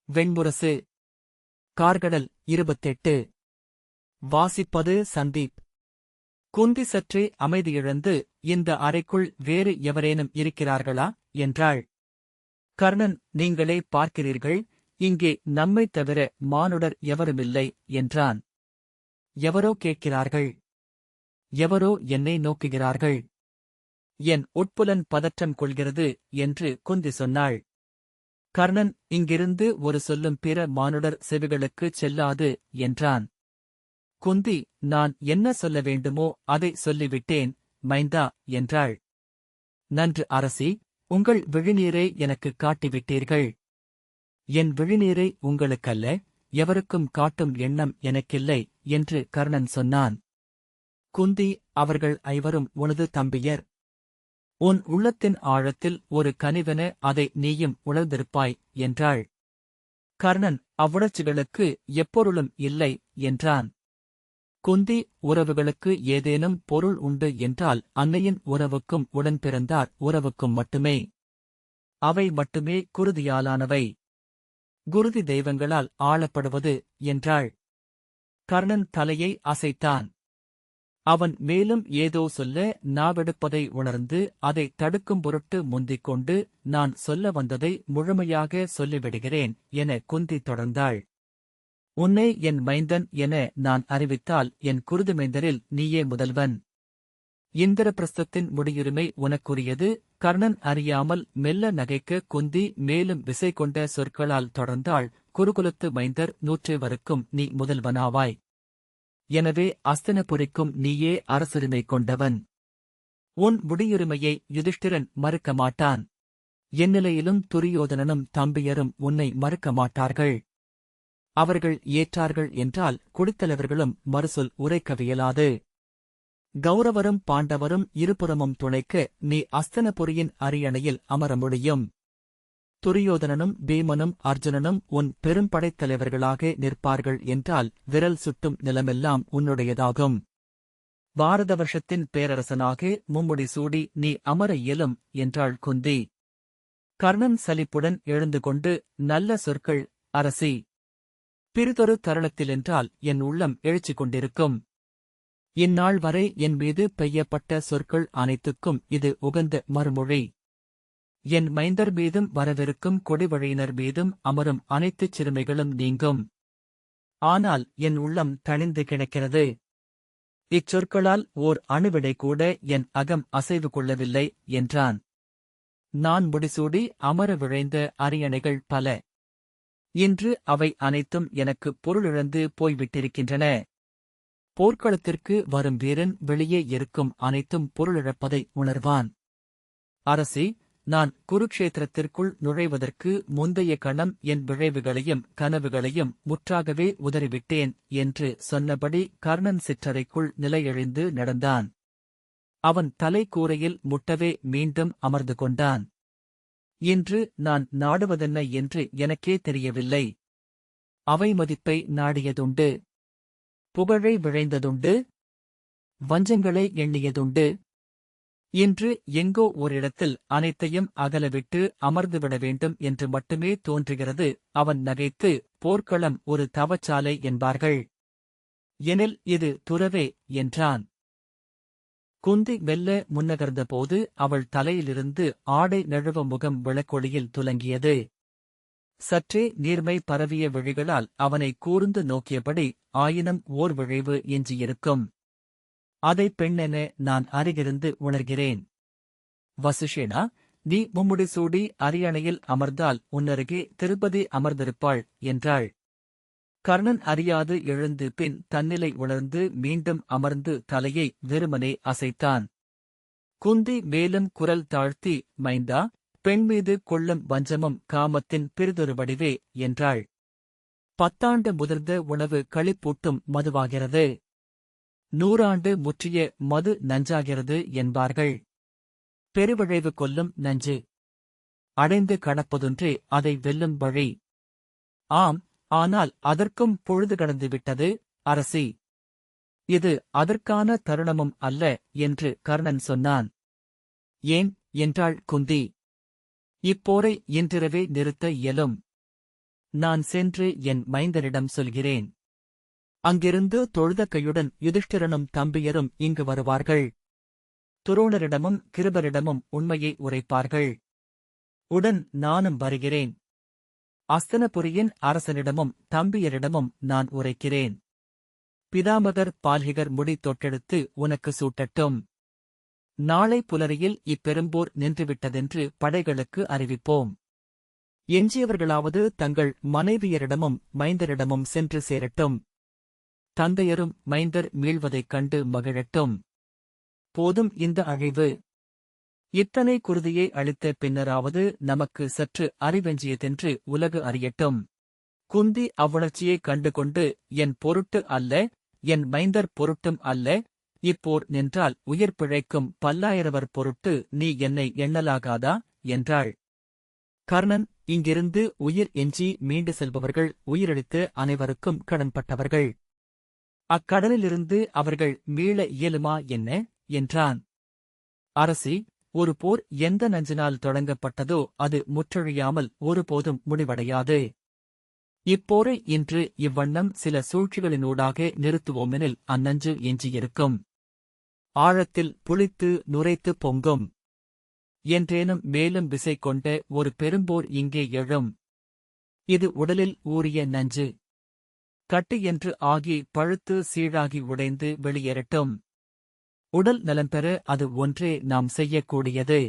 வெண்முரசு. கார்கடல் 28. வாசிப்பது சந்தீப். குந்தி சற்றே அமைதியிழந்து, இந்த அறைக்குள் வேறு எவரேனும் இருக்கிறார்களா என்றாள். கர்ணன், நீங்களே பார்க்கிறீர்கள், இங்கே நம்மைத் தவிர மானுடர் எவருமில்லை என்றான். எவரோ கேட்கிறார்கள். எவரோ என்னை நோக்குகிறார்கள். என் உட்புலன் பதற்றம் கொள்கிறது என்று குந்தி சொன்னாள். கர்ணன், இங்கிருந்து ஒரு சொல்லும் பிற மானுடர் செவிகளுக்குச் செல்லாது என்றான். குந்தி, நான் என்ன சொல்ல வேண்டுமோ அதை சொல்லிவிட்டேன் மைந்தா என்றாள். நன்று அரசி, உங்கள் விழிநீரை எனக்குக் காட்டிவிட்டீர்கள். என் விழிநீரை உங்களுக்கல்ல, எவருக்கும் காட்டும் எண்ணம் எனக்கில்லை என்று கர்ணன் சொன்னான். குந்தி, அவர்கள் ஐவரும் உனது தம்பியர். உன் உள்ளத்தின் ஆழத்தில் ஒரு கனிவென அதை நீயும் உணர்ந்திருப்பாய் என்றாள். கர்ணன், அவ்வுணர்ச்சிகளுக்கு எப்பொருளும் இல்லை என்றான். குந்தி, உறவுகளுக்கு ஏதேனும் பொருள் உண்டு என்றால் அன்னையின் உறவுக்கும் உடன்பிறந்தார் உறவுக்கும் மட்டுமே. அவை மட்டுமே குருதியாலானவை. குருதி தெய்வங்களால் ஆளப்படுவது என்றாள். கர்ணன் தலையை அசைத்தான். அவன் மேலும் ஏதோ சொல்ல நாவெடுப்பதை உணர்ந்து அதை தடுக்கும் பொருட்டு முந்திக் கொண்டு, நான் சொல்ல வந்ததை முழுமையாக சொல்லிவிடுகிறேன் என குந்தி தொடர்ந்தாள். உன்னை என் மைந்தன் என நான் அறிவித்தால் என் குருதுமைந்தரில் நீயே முதல்வன். இந்திரபிரஸ்தத்தின் முடியுரிமை உனக்குரியது. கர்ணன் அறியாமல் மெல்ல நகைக்க குந்தி மேலும் விசை கொண்ட சொற்களால் தொடர்ந்தாள். குருகுலத்து மைந்தர் 100 நீ முதல்வனாவாய். எனவே அஸ்தினபுரிக்கும் நீயே அரசுரிமை கொண்டவன். உன் முடியுரிமையை யுதிஷ்டிரன் மறுக்க மாட்டான். எந்நிலையிலும் துரியோதனனும் தம்பியரும் உன்னை மறுக்க மாட்டார்கள். அவர்கள் ஏற்றார்கள் என்றால் குடித்தலைவர்களும் மறுசொல் உரைக்கவியலாது. கௌரவரும் பாண்டவரும் இருபுறமும் துணைக்க நீ அஸ்தினபுரியின் அரியணையில் அமர முடியும். துரியோதனனும் பீமனும் அர்ஜுனனும் உன் பெரும்படைத்தலைவர்களாக நிற்பார்கள் என்றால் விரல் சுட்டும் நிலமெல்லாம் உன்னுடையதாகும். பாரத வருஷத்தின் பேரரசனாக மும்முடி சூடி நீ அமர இயலும் என்றாள் குந்தி. கர்ணன் சலிப்புடன் எழுந்து கொண்டு, நல்ல சொற்கள் அரசி. பிறிதொரு தருணத்திலென்றால் என் உள்ளம் எழுச்சி கொண்டிருக்கும். இந்நாள் வரை என் மீது பெய்யப்பட்ட சொற்கள் அனைத்துக்கும் இது உகந்த மறுமொழி. என் மைந்தர் மீதும் வரவிருக்கும் கொடிவழியினர் மீதும் அமரும் அனைத்துச் சிறுமைகளும் நீங்கும். ஆனால் என் உள்ளம் தணிந்து கிடக்கிறது. இச்சொற்களால் ஓர் அணுவிடை கூட என் அகம் அசைவு கொள்ளவில்லை என்றான். நான் முடிசூடி அமர விழைந்த அரியணைகள் பல. இன்று அவை அனைத்தும் எனக்கு பொருளிழந்து போய்விட்டிருக்கின்றன. போர்க்களத்திற்கு வரும் வீரன் வெளியே இருக்கும் அனைத்தும் பொருளிழப்பதை உணர்வான். அரசி, நான் குருக்ஷேத்திரத்திற்குள் நுழைவதற்கு முந்தைய கணம் என் விழைவுகளையும் கனவுகளையும் முற்றாகவே உதறிவிட்டேன் என்று சொன்னபடி கர்ணன் சிற்றறைக்குள் நிலையெழுந்து நடந்தான். அவன் தலை கூரையில் முட்டவே மீண்டும் அமர்ந்து கொண்டான். இன்று நான் நாடுவதென்ன என்று எனக்கே தெரியவில்லை. அவை மதிப்பை நாடியதுண்டு. புகழை விழைந்ததுண்டு. வஞ்சங்களை எண்ணியதுண்டு. இன்று எங்கோ ஓரிடத்தில் அனைத்தையும் அகலவிட்டு அமர்ந்துவிட வேண்டும் என்று மட்டுமே தோன்றுகிறது. அவன் நகைத்து, போர்க்களம் ஒரு தவச்சாலை என்பார்கள். எனில் இது துறவே என்றான். குந்தி மெல்ல முன்னகர்ந்தபோது அவள் தலையிலிருந்து ஆடை நழுவ முகம் விளக்கொளியில் துலங்கியது. சற்றே நீர்மை பரவிய விழிகளால் அவனை கூர்ந்து நோக்கியபடி, ஆயினும் ஓர் விழைவு எஞ்சியிருக்கும். அதை பெண்ணென நான் அருகிருந்து உணர்கிறேன். வசுஷேனா, நீ மும்முடி சூடி அரியணையில் அமர்ந்தால் உன்னருகே திருப்பதி அமர்ந்திருப்பாள் என்றாள். கர்ணன் அறியாது எழுந்து பின் தன்னிலை உணர்ந்து மீண்டும் அமர்ந்து தலையை வெறுமனே அசைத்தான். குந்தி மேலும் குரல் தாழ்த்தி, மைந்தா, பெண் மீது கொள்ளும் வஞ்சமும் காமத்தின் பிறிதொரு வடிவே என்றாள். 10 முதிர்ந்த உணவு களிப்பூட்டும் மதுவாகிறது. 100 முற்றிய மது நஞ்சாகிறது என்பார்கள். பெருவிழைவு கொல்லும் நஞ்சு. அடைந்து கடப்பதொன்றே அதை வெல்லும் வழி. ஆம், ஆனால் அதற்கும் பொழுது கடந்துவிட்டது அரசி. இது அதற்கான தருணமும் அல்ல என்று கர்ணன் சொன்னான். ஏன் என்றாள் குந்தி. இப்போரை இன்றிரவே நிறுத்த இயலும். நான் சென்று என் மைந்தரிடம் சொல்கிறேன். அங்கிருந்து தொழுத கையுடன் யுதிஷ்டிரனும் தம்பியரும் இங்கு வருவார்கள். துரோணரிடமும் கிருபரிடமும் உண்மையை உரைப்பார்கள். உடன் நானும் வருகிறேன். அஸ்தனபுரியின் அரசனிடமும் தம்பியரிடமும் நான் உரைக்கிறேன். பிதாமகர் பால்கிகர் முடி தொட்டெடுத்து உனக்கு சூட்டட்டும். நாளை புலரியில் இப்பெரும்போர் நின்றுவிட்டதென்று படைகளுக்கு அறிவிப்போம். எஞ்சியவர்களாவது தங்கள் மனைவியரிடமும் மைந்தரிடமும் சென்று சேரட்டும். தந்தையரும் மைந்தர் மீள்வதைக் கண்டு மகிழட்டும். போதும் இந்த அழிவு. இத்தனை குருதியை அளித்த பின்னராவது நமக்கு சற்று அறிவெஞ்சியதென்று உலகு அறியட்டும். குந்தி அவ்வுணர்ச்சியைக் கண்டுகொண்டு என் பொருட்டு அல்ல, என் மைந்தர் பொருட்டும் அல்ல, இப்போர் நின்றால் உயிர் பிழைக்கும் பல்லாயிரவர் பொருட்டு நீ என்னை எண்ணலாகாதா என்றாள். கர்ணன், இங்கிருந்து உயிர் எஞ்சி மீண்டு செல்பவர்கள் உயிரளித்து அனைவருக்கும் கடன்பட்டவர்கள். அக்கடலிலிருந்து அவர்கள் மீள இயலுமா என்ன என்றான். அரசி, ஒரு போர் எந்த நஞ்சினால் தொடங்கப்பட்டதோ அது முற்றழியாமல் ஒருபோதும் முடிவடையாது. இப்போரை இன்று இவ்வண்ணம் சில சூழ்ச்சிகளினூடாக நிறுத்துவோமெனில் அந்நஞ்சு எஞ்சியிருக்கும். ஆழத்தில் புளித்து நுரைத்து பொங்கும். என்றேனும் மேலும் விசை கொண்ட ஒரு பெரும்போர் இங்கே எழும். இது உடலில் ஊறிய நஞ்சு. கட்டு என்று ஆகி பழுத்து சீழாகி உடைந்து வெளியேறட்டும். உடல் நலம் பெற அது ஒன்றே நாம் செய்யக்கூடியது.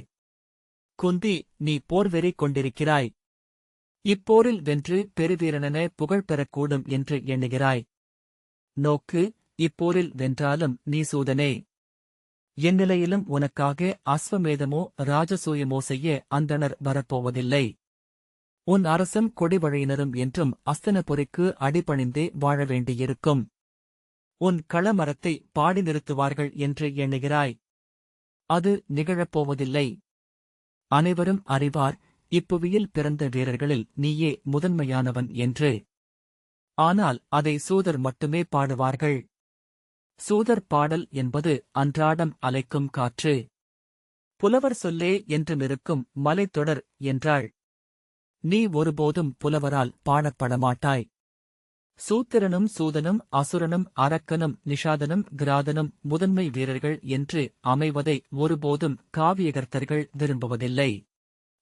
குந்தி, நீ போர்வெறி கொண்டிருக்கிறாய். இப்போரில் வென்று பெருவீரனென புகழ் பெறக்கூடும் என்று எண்ணுகிறாய். நோக்கு, இப்போரில் வென்றாலும் நீ சூதனே. எந்நிலையிலும் உனக்காக அஸ்வமேதமோ ராஜசூயமோ செய்ய அந்தணர் வரப்போவதில்லை. உன் அரசும் கொடிவழையினரும் என்றும் அஸ்தனபுரிக்கு அடிபணிந்தே வாழ வேண்டியிருக்கும். உன் களமரத்தை பாடி நிறுத்துவார்கள் என்று எண்ணுகிறாய். அது நிகழப்போவதில்லை. அனைவரும் அறிவார், இப்புவியில் பிறந்த வீரர்களில் நீயே முதன்மையானவன் என்று. ஆனால் அதை சூதர் மட்டுமே பாடுவார்கள். சூதர் பாடல் என்பது அன்றாடம் அலைக்கும் காற்று. புலவர் சொல்லே என்றுமிருக்கும் மலைத்தொடர் என்றாள். நீ ஒருபோதும் புலவரால் பாடப்படமாட்டாய். சூத்திரனும் சூதனும் அசுரனும் அரக்கனும் நிஷாதனும் கிராதனும் முதன்மை வீரர்கள் என்று அமைவதை ஒருபோதும் காவியகர்த்தர்கள் விரும்புவதில்லை.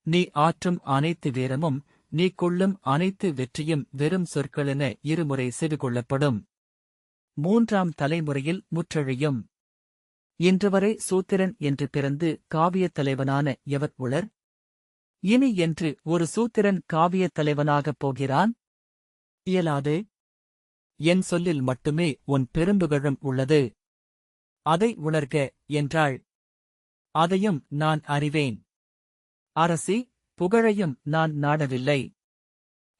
நீ ஆற்றும் அனைத்து வீரமும், நீ கொள்ளும் அனைத்து வெற்றியும் வெறும் சொற்களென இருமுறை செவிகொள்ளப்படும். 3ஆம் தலைமுறையில் முற்றழியும். இன்றுவரை சூத்திரன் என்று பிறந்து காவியத் தலைவனான எவர் உளர்? இனி என்று ஒரு சூத்திரன் காவியத் தலைவனாகப் போகிறான்? இயலாது. என் சொல்லில் மட்டுமே உன் பெரும்புகழும் உள்ளது. அதை உணர்க என்றாள். அதையும் நான் அறிவேன். அரசி, புகழையும் நான் நாடவில்லை.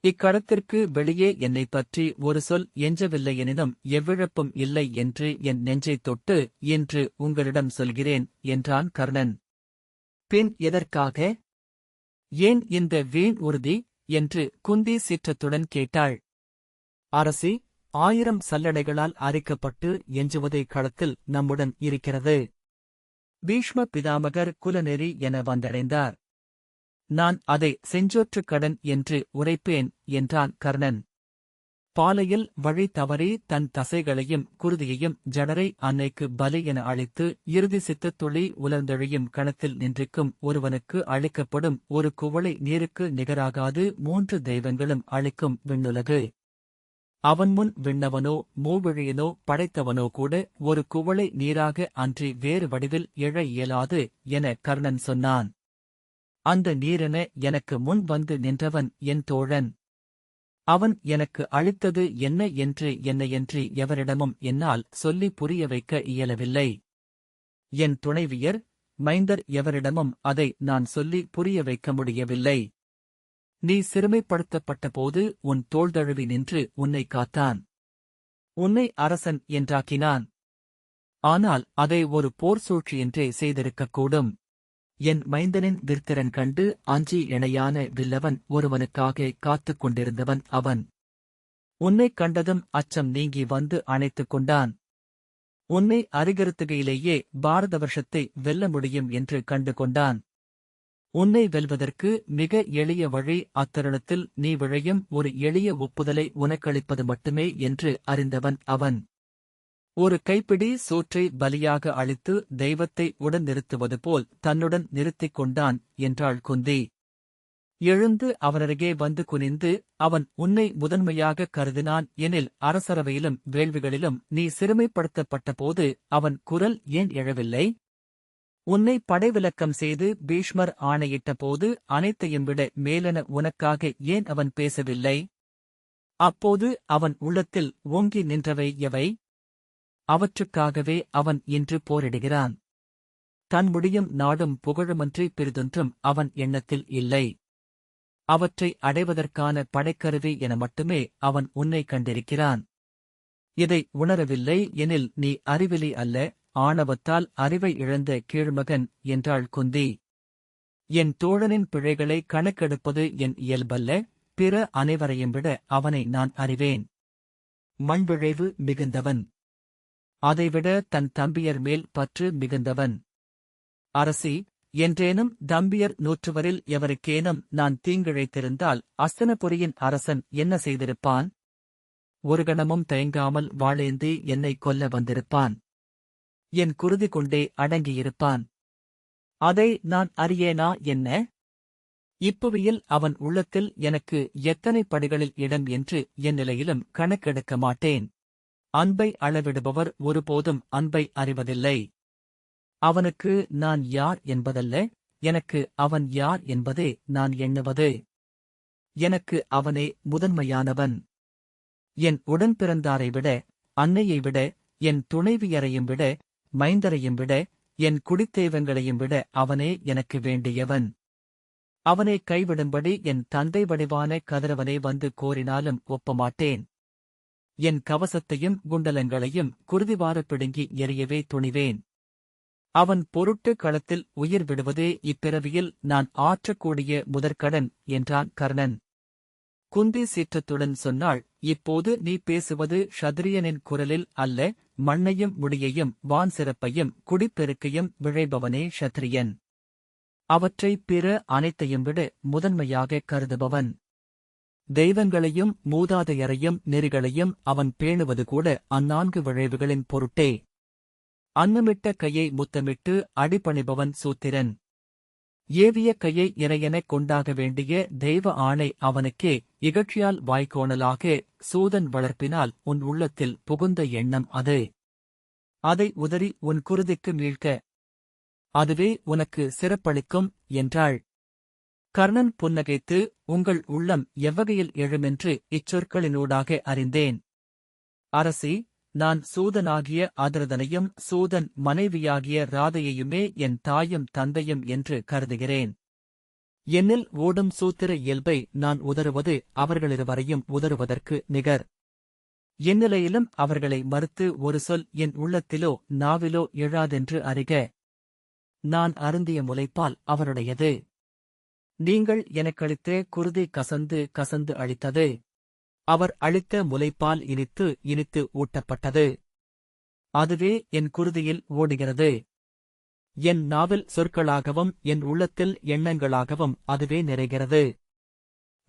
இக்கடத்திற்கு வெளியே என்னைப் பற்றி ஒரு சொல் எஞ்சவில்லையெனினும் எவ்விழப்பும் இல்லை என்று என் நெஞ்சைத் தொட்டு இன்று உங்களிடம் சொல்கிறேன் என்றான் கர்ணன். பின் எதற்காக? ஏன் இந்த வீண் உறுதி என்று குந்தி சீற்றத்துடன் கேட்டாள். அரசி, 1000 சல்லடைகளால் அரிக்கப்பட்டு எஞ்சுவதை களத்தில் நம்முடன் இருக்கிறது. பீஷ்ம பிதாமகர் குலநெறி என வந்தடைந்தார். நான் அதை செஞ்சோற்றுக் கடன் என்று உரைப்பேன் என்றான் கர்ணன். பாலையில் வழி தவறி தன் தசைகளையும் குருதியையும் ஜடரை அன்னைக்கு பலி என அளித்து இறுதி சித்தத் துளி உலர்ந்தெழியும் கணத்தில் நின்றிக்கும் ஒருவனுக்கு அளிக்கப்படும் ஒரு குவளை நீருக்கு நிகராகாது 3 தெய்வங்களும் அளிக்கும் விண்ணுலகு. அவன் முன் விண்ணவனோ மூவிழியனோ படைத்தவனோ கூட ஒரு குவளை நீராக அன்றி வேறு வடிவில் எழ இயலாது என கர்ணன் சொன்னான். அந்த நீரென எனக்கு முன் வந்து நின்றவன் என் தோழன். அவன் எனக்கு அளித்தது என்ன என்று என்னையன்றி எவரிடமும் என்னால் சொல்லி புரிய வைக்க இயலவில்லை. என் துணைவியர், மைந்தர் எவரிடமும் அதை நான் சொல்லி புரிய வைக்க முடியவில்லை. நீ சிறுமைப்படுத்தப்பட்டபோது உன் தோள்தழுவி நின்று உன்னை காத்தான். உன்னை அரசன் என்றாக்கினான். ஆனால் அதை ஒரு போர் சூழ்ச்சியென்றே செய்திருக்கக்கூடும். என் மைந்தனின் விற்திறன் கண்டு அஞ்சி இணையான வில்லவன் ஒருவனுக்காக காத்துக் கொண்டிருந்தவன் அவன். உன்னைக் கண்டதும் அச்சம் நீங்கி வந்து அணைத்துக் கொண்டான். உன்னை அருகருத்துகையிலேயே பாரத வருஷத்தை வெல்ல முடியும் என்று கண்டு கொண்டான். உன்னை வெல்வதற்கு மிக எளிய வழி அத்தருணத்தில் நீ விழையும் ஒரு எளிய ஒப்புதலை உனக்களிப்பது மட்டுமே என்று அறிந்தவன் அவன். ஒரு கைப்பிடி சோற்றை பலியாக அளித்து தெய்வத்தை உடன் நிறுத்துவது போல் தன்னுடன் நிறுத்திக் கொண்டான் என்றாள் குந்தி. எழுந்து அவனருகே வந்து குனிந்து, அவன் உன்னை முதன்மையாக கருதினான் எனில் அரசரவையிலும் வேள்விகளிலும் நீ சிறுமைப்படுத்தப்பட்டபோது அவன் குரல் ஏன் எழவில்லை? உன்னை படைவிலக்கம் செய்து பீஷ்மர் ஆணையிட்ட போது அனைத்தையும் விட மேலென உனக்காக ஏன் அவன் பேசவில்லை? அப்போது அவன் உள்ளத்தில் ஓங்கி நின்றவை எவை? அவற்றுக்காகவே அவன் இன்று போரிடுகிறான். தன் முடியும் நாடும் புகழுமன்றி பிறிதொன்றும் அவன் எண்ணத்தில் இல்லை. அவற்றை அடைவதற்கான படைக்கருவி என மட்டுமே அவன் உன்னை கண்டிருக்கிறான். இதை உணரவில்லை எனில் நீ அறிவிலி அல்ல, ஆணவத்தால் அறிவை இழந்த கீழ்மகன் என்றாள் குந்தி. என் தோழனின் பிழைகளை கணக்கெடுப்பது என் இயல்பல்ல, பிற அனைவரையும் விட அவனை நான் அறிவேன். மண்விழைவு மிகுந்தவன். அதைவிட தன் தம்பியர் மேல் பற்று மிகுந்தவன். அரசி, என்றேனும் தம்பியர் 100 எவருக்கேனும் நான் தீங்கிழைத்திருந்தால் அஸ்தனபுரியின் அரசன் என்ன செய்திருப்பான்? ஒரு கணமும் தயங்காமல் வாளேந்தி என்னை கொல்ல வந்திருப்பான். என் குருதி கொண்டே அடங்கியிருப்பான். அதை நான் அறியேனா என்ன? இப்புவியில் அவன் உள்ளத்தில் எனக்கு எத்தனை படிகளில் இடம் என்று என் நிலையிலும் கணக்கெடுக்க மாட்டேன். அன்பை அளவிடுபவர் ஒருபோதும் அன்பை அறிவதில்லை. அவனுக்கு நான் யார் என்பதல்ல, எனக்கு அவன் யார் என்பதே நான் எண்ணுவது. எனக்கு அவனே முதன்மையானவன். என் உடன்பிறந்தாரை விட, அன்னையை விட, என் துணைவியரையும் விட, மைந்தரையும் விட, என் குடித்தெய்வங்களையும் விட அவனே எனக்கு வேண்டியவன். அவனை கைவிடும்படி என் தந்தை வடிவான கதிரவனை வந்து கோரினாலும் ஒப்பமாட்டேன். என் கவசத்தையும் குண்டலங்களையும் குருதிவார பிடுங்கி எறியவே துணிவேன். அவன் பொருட்டு களத்தில் உயிர் விடுவதே இப்பிறவியில் நான் ஆற்றக்கூடிய முதற்கடன் என்றான் கர்ணன். குந்தி சீற்றத்துடன் சொன்னாள், இப்போது நீ பேசுவது ஷத்ரியனின் குரலில் அல்ல, மண்ணையும் முடியையும் வான் சிறப்பையும் குடிப்பெருக்கையும் விழைபவனே ஷத்ரியன். அவற்றை பிற அனைத்தையும் விட முதன்மையாக கருதுபவன். தெய்வங்களையும் மூதாதையரையும் நெறிகளையும் அவன் பேணுவது கூட அந்நான்கு விழைவுகளின் பொருட்டே. அன்னமிட்ட கையை முத்தமிட்டு அடிபணிபவன் சூத்திரன். ஏவிய கையை இறையெனக் கொண்டாக வேண்டிய தெய்வ ஆணை அவனுக்கே இகழ்ச்சியால் வாய்க்கோணலாக சூதன் வளர்ப்பினால் உன் உள்ளத்தில் புகுந்த எண்ணம் அது. அதை உதறி உன் குருதிக்கு மீள்க. அதுவே உனக்கு சிறப்பளிக்கும் என்றாள். கர்ணன் புன்னகைத்து, உங்கள் உள்ளம் எவ்வகையில் எழுமென்று இச்சொற்களினூடாக அறிந்தேன். அரசி, நான் சூதனாகிய அதிரதனையும் சூதன் மனைவியாகிய ராதையையுமே என் தாயும் தந்தையும் என்று கருதுகிறேன். என்னில் ஓடும் சூத்திர இயல்பை நான் உதறுவது அவர்களிருவரையும் உதறுவதற்கு நிகர். எந்நிலையிலும் அவர்களை மறுத்து ஒரு சொல் என் உள்ளத்திலோ நாவிலோ எழாதென்று அறிக. நான் அருந்திய முலைப்பால் அவருடையது. நீங்கள் எனக்களித்த குருதி கசந்து கசந்து அளித்தது. அவர் அளித்த முலைப்பால் இனித்து இனித்து ஊட்டப்பட்டது. அதுவே என் குருதியில் ஓடுகிறது. என் நாவில் சொற்களாகவும் என் உள்ளத்தில் எண்ணங்களாகவும் அதுவே நிறைகிறது.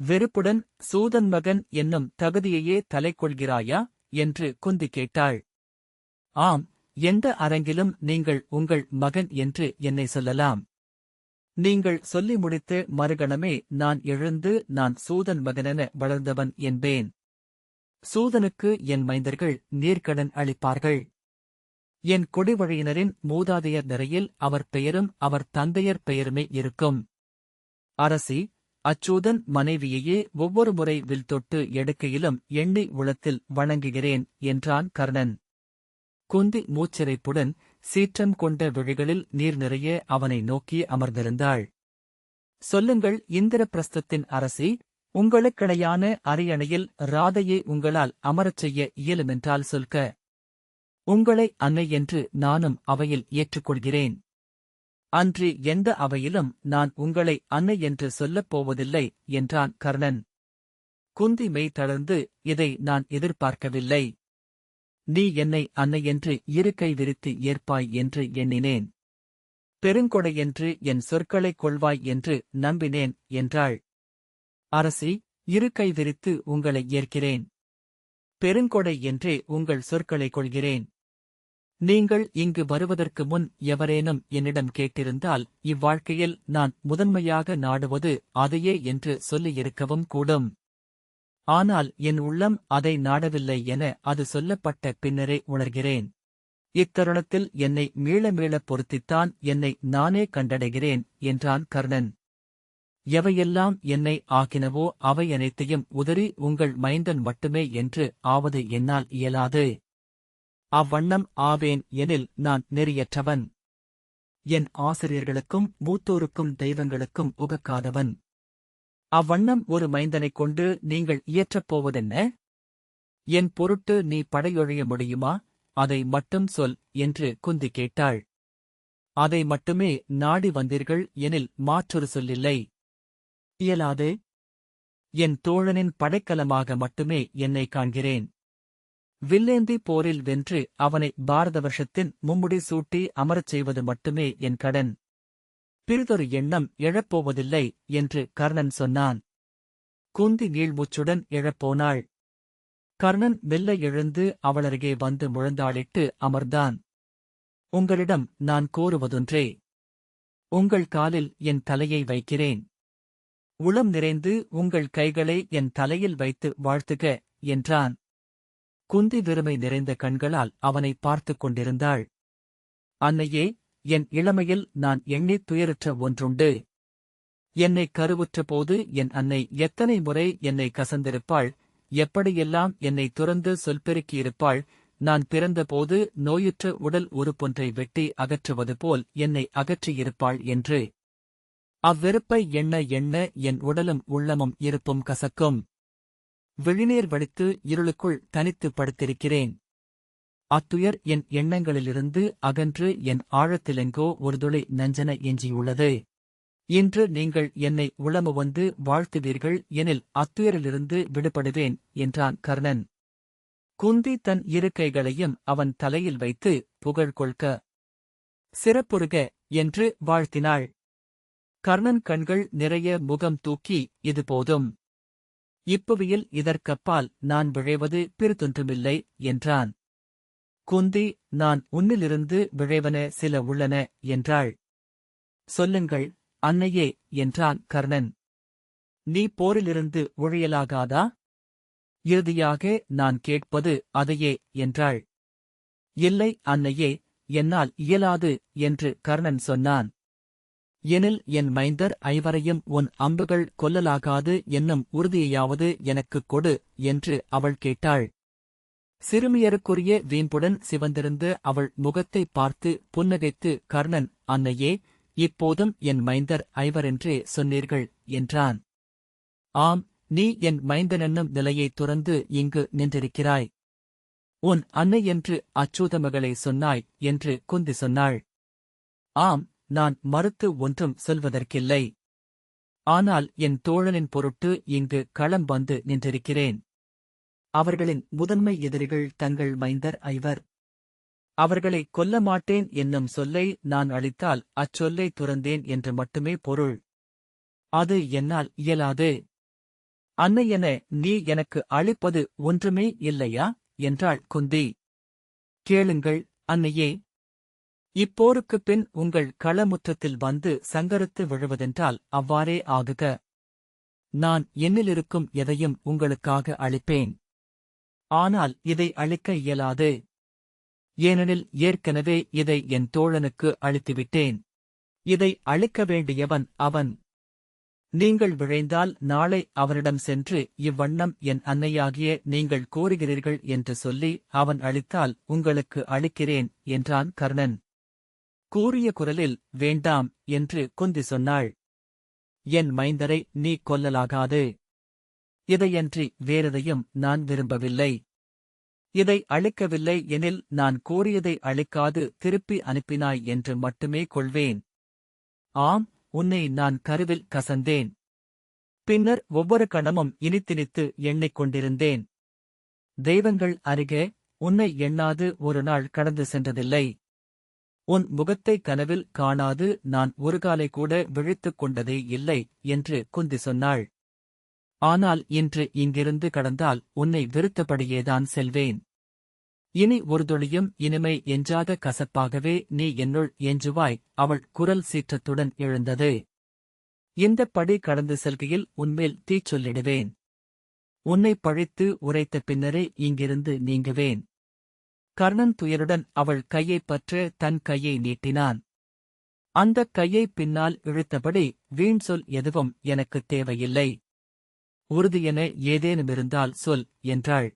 வெறுப்புடன் சூதன் மகன் என்னும் தகுதியையே தலைக்கொள்கிறாயா என்று குந்தி கேட்டாள். ஆம், எந்த அரங்கிலும் நீங்கள் உங்கள் மகன் என்று என்னை சொல்லலாம். நீங்கள் சொல்லி முடித்து மறுகணமே நான் எழுந்து நான் சூதன் மகனென வளர்ந்தவன் என்பேன். சூதனுக்கு என் மைந்தர்கள் நீர்க்கடன் அளிப்பார்கள். என் கொடிவழியினரின் மூதாதையர் நிறையில் அவர் பெயரும் அவர் தந்தையர் பெயருமே இருக்கும். அரசி, அச்சூதன் மனைவியையே ஒவ்வொரு முறை வில் தொட்டு எடுக்கையிலும் எண்ணி உளத்தில் வணங்குகிறேன் என்றான் கர்ணன். குந்தி மூச்சிறைப்புடன் சீற்றம் கொண்ட விழிகளில் நீர் நிறைய அவனை நோக்கி அமர்ந்திருந்தாள். சொல்லுங்கள் இந்திரபிரஸ்தத்தின் அரசி, உங்களுக்கிடையான அரியணையில் ராதையை உங்களால் அமரச் செய்ய இயலுமென்றால் சொல்க. உங்களை அன்னை என்று நானும் அவையில் ஏற்றுக்கொள்கிறேன். அன்றி எந்த அவையிலும் நான் உங்களை அன்னை என்று சொல்லப் போவதில்லை என்றான் கர்ணன். குந்தி மெய் தளர்ந்து, இதை நான் எதிர்பார்க்கவில்லை. நீ என்னை அன்னை என்று இருக்கை விரித்து ஏற்பாய் என்று எண்ணினேன். பெருங்கொடையென்று என் சொற்களைக் கொள்வாய் என்று நம்பினேன் என்றாள். அரசி, இரு கை விரித்து உங்களை ஏற்கிறேன். பெருங்கொடை என்றே உங்கள் சொற்களைக் கொள்கிறேன். நீங்கள் இங்கு வருவதற்கு முன் எவரேனும் என்னிடம் கேட்டிருந்தால் இவ்வாழ்க்கையில் நான் முதன்மையாக நாடுவது அதையே என்று சொல்லியிருக்கவும் கூடும். ஆனால் என் உள்ளம் அதை நாடவில்லை என அது சொல்லப்பட்ட பின்னரே உணர்கிறேன். இத்தருணத்தில் என்னை மீள மீளப் பொருத்தித்தான் என்னை நானே கண்டடைகிறேன் என்றான் கர்ணன். எவையெல்லாம் என்னை ஆக்கினவோ அவையனைத்தையும் உதறி உங்கள் மைந்தன் மட்டுமே என்று ஆவது என்னால் இயலாது. அவ்வண்ணம் ஆவேன் எனில் நான் நெறியற்றவன். என் ஆசிரியர்களுக்கும் மூத்தோருக்கும் தெய்வங்களுக்கும் உகக்காதவன். அவ்வண்ணம் ஒரு மைந்தனைக் கொண்டு நீங்கள் இயற்றப் போவதென்ன? என் பொருட்டு நீ படையொழிய முடியுமா? அதை மட்டும் சொல் என்று குந்தி கேட்டாள். அதை மட்டுமே நாடி வந்தீர்கள் எனில் மாற்றொரு சொல்லில்லை. இயலாது. என் தோழனின் படைக்கலமாக மட்டுமே என்னை காண்கிறேன். வில்லேந்தி போரில் வென்று அவனை பாரத வருஷத்தின் மும்முடி சூட்டி அமரச் செய்வது மட்டுமே என் கடன். பிறிதொரு எண்ணம் எழப்போவதில்லை என்று கர்ணன் சொன்னான். குந்தி நீள்மூச்சுடன் எழப்போனாள். கர்ணன் மெல்ல எழுந்து அவளருகே வந்து முழந்தாளிட்டு அமர்ந்தான். உங்களிடம் நான் கோருவதொன்றே. உங்கள் காலில் என் தலையை வைக்கிறேன். உளம் நிறைந்து உங்கள் கைகளை என் தலையில் வைத்து வாழ்த்துக என்றான். குந்தி வெறுமை நிறைந்த கண்களால் அவனை பார்த்துக் கொண்டிருந்தாள். அன்னையே, என் இளமையில் நான் எண்ணித் துயருற்ற ஒன்றுண்டு. என்னை கருவுற்றபோது என் அன்னை எத்தனை முறை என்னை கசந்திருப்பாள், எப்படியெல்லாம் என்னை துறந்து சொல்பெருக்கியிருப்பாள். நான் பிறந்தபோது நோயுற்ற உடல் உறுப்பொன்றை வெட்டி அகற்றுவது போல் என்னை அகற்றியிருப்பாள் என்று. அவ்வெறுப்பை எண்ண எண்ண என் உடலும் உள்ளமும் இருப்பும் கசக்கும். விழிநீர் வடித்து இருளுக்குள் தனித்து படுத்திருக்கிறேன். அத்துயர் என் எண்ணங்களிலிருந்து அகன்று என் ஆழத்திலெங்கோ ஒரு துளி நஞ்சன எஞ்சியுள்ளது. இன்று நீங்கள் என்னை உளமு வந்து வாழ்த்துவீர்கள் எனில் அத்துயரிலிருந்து விடுபடுவேன் என்றான் கர்ணன். குந்தி தன் இரு கைகளையும் அவன் தலையில் வைத்து புகழ் கொள்க, சிறப்புறுக என்று வாழ்த்தினாள். கர்ணன் கண்கள் நிறைய முகம் தூக்கி, இது போதும். இப்புவியில் இதற்கப்பால் நான் விழைவது பிறிதொன்றுமில்லை என்றான். குந்தி, நான் உன்னிலிருந்து விழைவன சில உள்ளன என்றாள். சொல்லுங்கள் அன்னையே என்றான் கர்ணன். நீ போரிலிருந்து ஒழியலாகாதா? இறுதியாக நான் கேட்பது அதையே என்றாள். இல்லை அன்னையே, என்னால் இயலாது என்று கர்ணன் சொன்னான். எனில் என் மைந்தர் ஐவரையும் உன் அம்புகள் கொல்லலாகாது என்னும் உறுதியையாவது எனக்குக் கொடு என்று அவள் கேட்டாள். சிறுமியருக்குரிய வீம்புடன் சிவந்திருந்த அவள் முகத்தை பார்த்து புன்னகைத்து கர்ணன், அன்னையே, இப்போதும் என் மைந்தர் ஐவரென்றே சொன்னீர்கள் என்றான். ஆம், நீ என் மைந்தனென்னும் நிலையைத் துறந்து இங்கு நின்றிருக்கிறாய். உன் அன்னை என்று அச்சூதமகளை சொன்னாய் என்று குந்தி சொன்னாள். ஆம், நான் மறுத்து ஒன்றும் சொல்வதற்கில்லை. ஆனால் என் தோழனின் பொருட்டு இங்கு களம் வந்து நின்றிருக்கிறேன். அவர்களின் முதன்மை எதிரிகள் தங்கள் மைந்தர் ஐவர். அவர்களை கொல்ல மாட்டேன் என்னும் சொல்லை நான் அளித்தால் அச்சொல்லை துறந்தேன் என்று மட்டுமே பொருள். அது என்னால் இயலாது. அன்னையென நீ எனக்கு அளிப்பது ஒன்றுமே இல்லையா என்றாள் குந்தி. கேளுங்கள் அன்னையே. இப்போருக்குப் பின் உங்கள் களமுற்றத்தில் வந்து சங்கரித்து விழுவதென்றால் அவ்வாறே ஆகுக. நான் என்னிலிருக்கும் எதையும் உங்களுக்காக அளிப்பேன். ஆனால் இதை அளிக்க இயலாது. ஏனெனில் ஏற்கனவே இதை என் தோழனுக்கு அளித்துவிட்டேன். இதை அளிக்க வேண்டியவன் அவன். நீங்கள் விழைந்தால் நாளை அவனிடம் சென்று இவ்வண்ணம் என் அன்னையாகிய நீங்கள் கோருகிறீர்கள் என்று சொல்லி அவன் அளித்தால் உங்களுக்கு அளிக்கிறேன் என்றான் கர்ணன். கூறிய குரலில் வேண்டாம் என்று குந்தி சொன்னாள். என் மைந்தரை நீ கொல்லலாகாது. இதையன்றி வேறெதையும் நான் விரும்பவில்லை. இதை அளிக்கவில்லை எனில் நான் கோரியதை அளிக்காது திருப்பி அனுப்பினாய் என்று மட்டுமே கொள்வேன். ஆம், உன்னை நான் கருவில் கசந்தேன். பின்னர் ஒவ்வொரு கணமும் இனித்தினித்து எண்ணிக் கொண்டிருந்தேன். தெய்வங்கள் அருகே உன்னை எண்ணாது ஒரு நாள் கடந்து சென்றதில்லை. உன் முகத்தை கனவில் காணாது நான் ஒரு காலை கூட விழித்துக் கொண்டதே இல்லை என்று குந்தி சொன்னாள். ஆனால் இன்று இங்கிருந்து கடந்தால் உன்னை வெறுத்தபடியேதான் செல்வேன். இனி ஒரு துளியும் இனிமை எஞ்சாத கசப்பாகவே நீ என்னுள் எஞ்சுவாய். அவள் குரல் சீற்றத்துடன் எழுந்தது. இந்தப் படி கடந்து செல்கையில் உன்மேல் தீச்சொல்லிடுவேன். உன்னை பழித்து உரைத்த பின்னரே இங்கிருந்து நீங்குவேன். கர்ணன் துயருடன் அவள் கையைப் பற்ற தன் கையை நீட்டினான். அந்தக் கையை பின்னால் இழுத்தபடி வீண் சொல் எதுவும் எனக்குத் தேவையில்லை. உறுதியென ஏதேனுமிருந்தால் சொல் என்றாள்.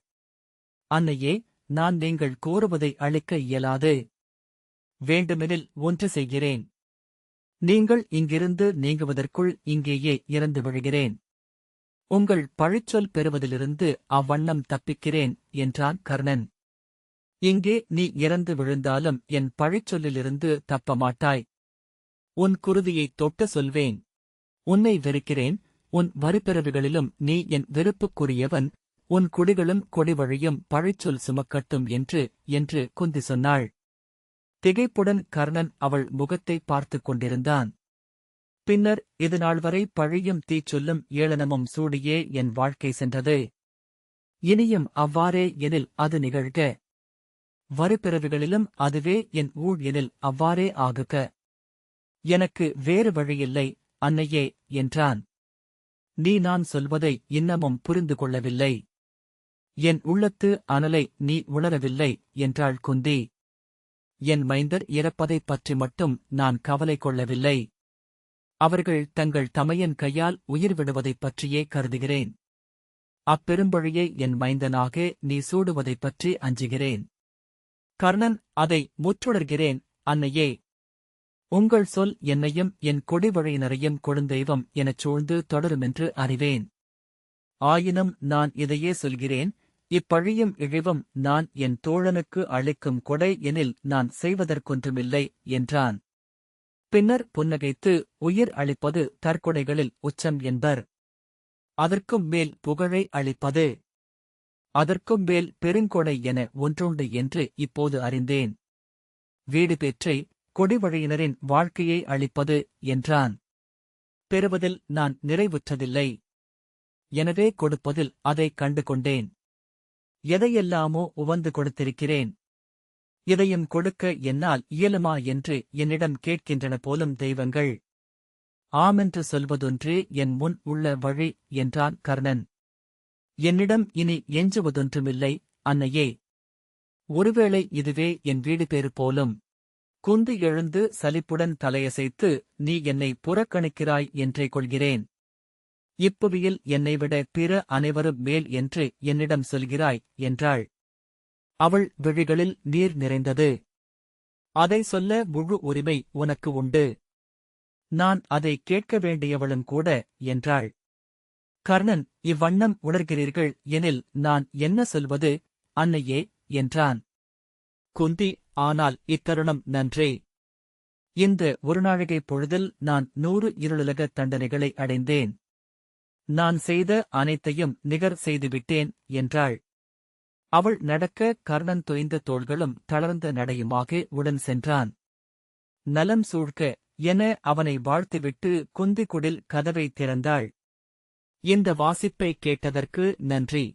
அன்னையே, நான் நீங்கள் கோருவதை அளிக்க இயலாது. வேண்டுமெனில் ஒன்று செய்கிறேன். நீங்கள் இங்கிருந்து நீங்குவதற்குள் இங்கேயே இறந்து விழுகிறேன். உங்கள் பழிச்சொல் பெறுவதிலிருந்து அவ்வண்ணம் தப்பிக்கிறேன் என்றான் கர்ணன். இங்கே நீ இறந்து விழுந்தாலும் என் பழிச்சொல்லிலிருந்து தப்ப மாட்டாய். உன் குருதியைத் தொட்ட சொல்வேன். உன்னை வெறுக்கிறேன். உன் வரிப்பிறவிகளிலும் நீ என் வெறுப்புக்குரியவன். உன் குடிகளும் கொடிவழியும் பழிச்சொல் சுமக்கட்டும் என்று குந்தி சொன்னாள். திகைப்புடன் கர்ணன் அவள் முகத்தை பார்த்துக் கொண்டிருந்தான். பின்னர் இதுநாள் வரை பழியும் தீச்சொல்லும் ஏளனமும் சூடியே என் வாழ்க்கை சென்றது. இனியும் அவ்வாறே எனில் அது நிகழ்க. வரிப்பிறவிகளிலும் அதுவே என் ஊழ் எனில் அவ்வாறே ஆகுக. எனக்கு வேறு வழியில்லை அன்னையே என்றான். நீ நான் சொல்வதை இன்னமும் புரிந்து கொள்ளவில்லை. என் உள்ளத்து அனலை நீ உணரவில்லை என்றாள் குந்தி. என் மைந்தர் இறப்பதைப் பற்றி மட்டும் நான் கவலை கொள்ளவில்லை. அவர்கள் தங்கள் தமையன் கையால் உயிர் விடுவதைப் பற்றியே கருதுகிறேன். அப்பெரும்பழியை என் மைந்தனாக நீ சூடுவதைப் பற்றி அஞ்சுகிறேன். கர்ணன், அதை முற்றுணர்கிறேன் அன்னையே. உங்கள் சொல் என்னையும் என் கொடிவழியினரையும் கொடுந்தெய்வம் எனச் சூழ்ந்து தொடருமென்று அறிவேன். ஆயினும் நான் இதையே சொல்கிறேன், இப்பழியும் இழிவும் நான் என் தோழனுக்கு அளிக்கும் கொடை எனில் நான் செய்வதற்கொன்றுமில்லை என்றான். பின்னர் புன்னகைத்து, உயிர் அளிப்பது தற்கொடைகளில் உச்சம் என்பர். அதற்கும் மேல் புகழை அளிப்பது. அதற்கும் மேல் பெருங்கொடை என ஒன்றுண்டு என்று இப்போது அறிந்தேன். வீடு பெற்றை கொடிவழியினரின் வாழ்க்கையை அளிப்பது என்றான். பெறுவதில் நான் நிறைவுற்றதில்லை. எனவே கொடுப்பதில் அதை கண்டு கொண்டேன். எதையெல்லாமோ உவந்து கொடுத்திருக்கிறேன். இதையும் கொடுக்க என்னால் இயலுமா என்று என்னிடம் கேட்கின்றன போலும் தெய்வங்கள். ஆமென்று சொல்வதொன்றே என் முன் உள்ள வழி என்றான் கர்ணன். என்னிடம் இனி எஞ்சுவதொன்றுமில்லை அன்னையே. ஒருவேளை இதுவே என் வீடு பேறு போலும். குந்தி எழுந்து சலிப்புடன் தலையசைத்து, நீ என்னை புறக்கணிக்கிறாய் என்றே கொள்கிறேன். இப்புவியில் என்னைவிட பிற அனைவரும் மேல் என்று என்னிடம் சொல்கிறாய் என்றாள். அவள் விழிகளில் நீர் நிறைந்தது. அதை சொல்ல முழு உரிமை உனக்கு உண்டு. நான் அதை கேட்க வேண்டியவளும் கூட என்றாள். கர்ணன், இவ்வண்ணம் உணர்கிறீர்கள் எனில் நான் என்ன சொல்வது அன்னையே என்றான். குந்தி, ஆனால் இத்தருணம் நன்றே. இந்த ஒரு நாழிகை பொழுதில் நான் 100 இருளுலகத் தண்டனைகளை அடைந்தேன். நான் செய்த அனைத்தையும் நிகர் செய்துவிட்டேன் என்றாள். அவள் நடக்க கர்ணன் தொய்ந்த தோள்களும் தளர்ந்த நடையுமாக உடன் சென்றான். நலம் சூழ்க என அவனை வாழ்த்துவிட்டு குந்திக்குடில் கதவை திறந்தாள். இந்த வாசிப்பை கேட்டதற்கு நன்றி.